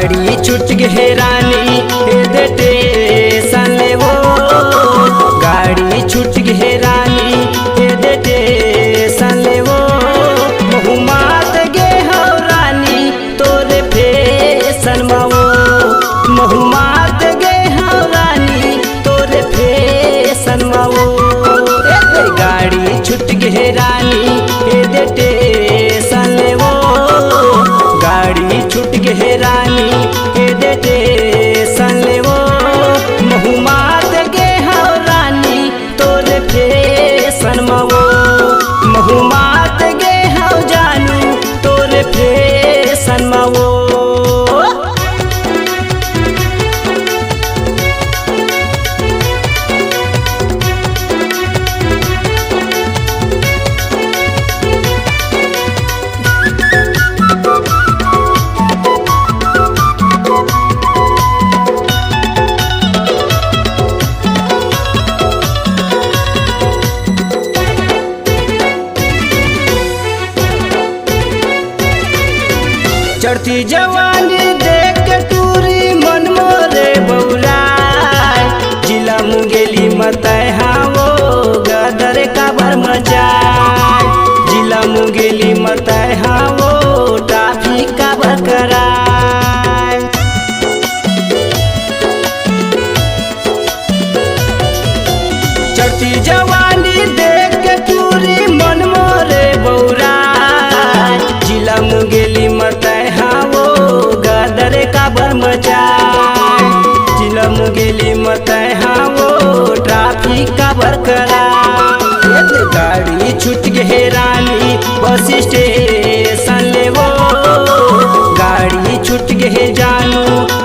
गाड़ी छूट गे रानी हे देते सले वो गाड़ी छूट गे रानी हे देते सले वो बहुमात गे हो रानी तोरे फेसन मावो बहुमात गे हो रानी तोरे फेसन मावो गाड़ी छूट गे रानी हे देते सले वो गाड़ी छूट गे रानी हे देते सले वो बहुमात गे हो रानी तोरे फेसन मावो बहुमात गे हो जानू तोरे फेसन मावो। चढ़ती जवानी देख के टूरी मन मोरे बौराय जिला मुंगेली मतय हावो गदर काबर मजाय जिला मुंगेली मतय हावो टाफी काबर कराय। चढ़ती जवानी देख के टूरी मन मोरे बौराय जिला मुंगेली मतय गदरे काबर मचाय जिला मुंगेली मतय हावो ट्रैफिक काबर कराय। गाड़ी छूट गे रानी बस स्टेशन ले वो गाड़ी छूट गे जानू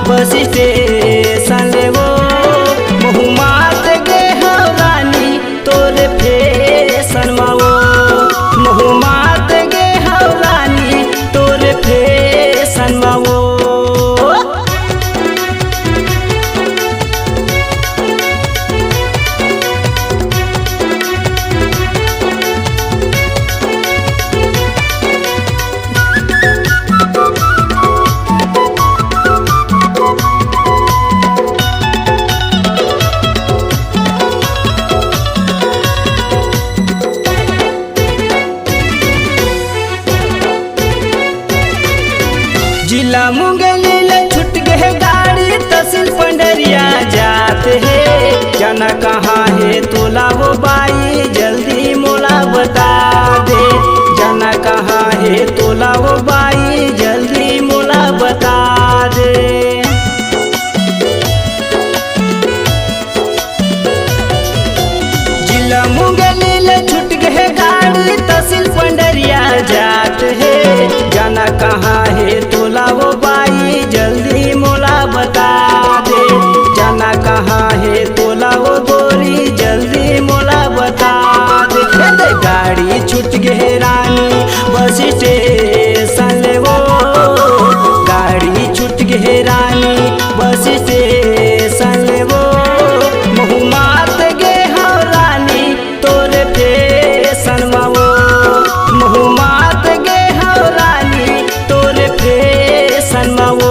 बस स्टेशन ले वो बहुमात गे हो रानी तोरे फेसन मावो बहुमात गे हो रानी तोरे फेसन मावो। जिला मुंगेली ले छूट गे गाड़ी तहसील पंडरिया जाते है जाना कहाँ है तोला वो बाई जल्दी मोला बता दे जाना कहाँ है तोला वो बाई जल्दी मोला बता दे। जिला मुंगेली ले छूट गे गाड़ी तहसील पंडरिया जाते है जाना कहाँ है तोला वो बाई जल्दी मोला बता दे जाना कहाँ है तोला वो गोरी जल्दी मोला बता दे। गाड़ी छूट गे रानी बस स्टेशन ले वो गाड़ी छूट गे रानी बस स्टेशन ले वो बहुमात गे हो रानी तोरे फेसन मावो बहुमात गे हो रानी तोरे फेसन मावो।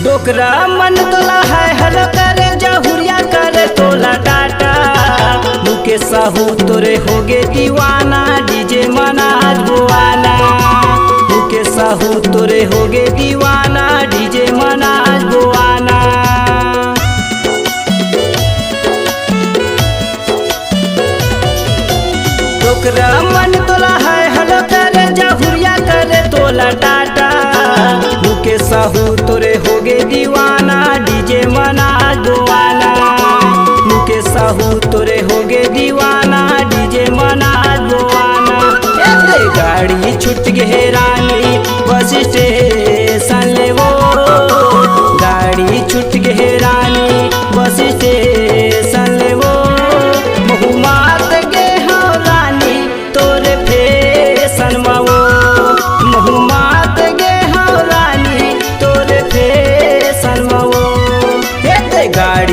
डोकरा मन तोला है हलो करे जहुरिया करे तोला टाटा मुके साहू तोरे होगे दीवाना डीजे मनाज बुआना मुके साहू तोरे होगे दीवाना डीजे मनाज बुआना। डोकरा मन तोला है हलो करे जहुरिया करे तोला टाटा मुके साहू तोरे होगे दीवाना डीजे मनाज बुआना मुके साहू तोरे होगे दीवाना डीजे मनाज बुआना। गाड़ी छूट गे रानी बस स्टेशन ले वो गाड़ी छूट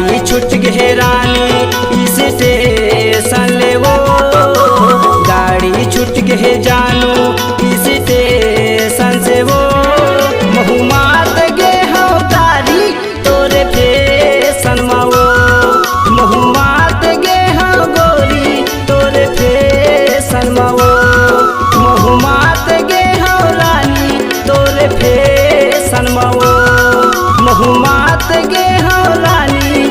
गाड़ी छूट गे रानी स्टेशन ले वो गाड़ी छूट गे जानू स्टेशन से वो महुमात गे हो गाड़ी तोरे फेसन माओ महुमात गे हो गोरी तोरे फेसन माओ महुमात गे हो रानी तोरे फेसन माओ महुमात गे हो रानी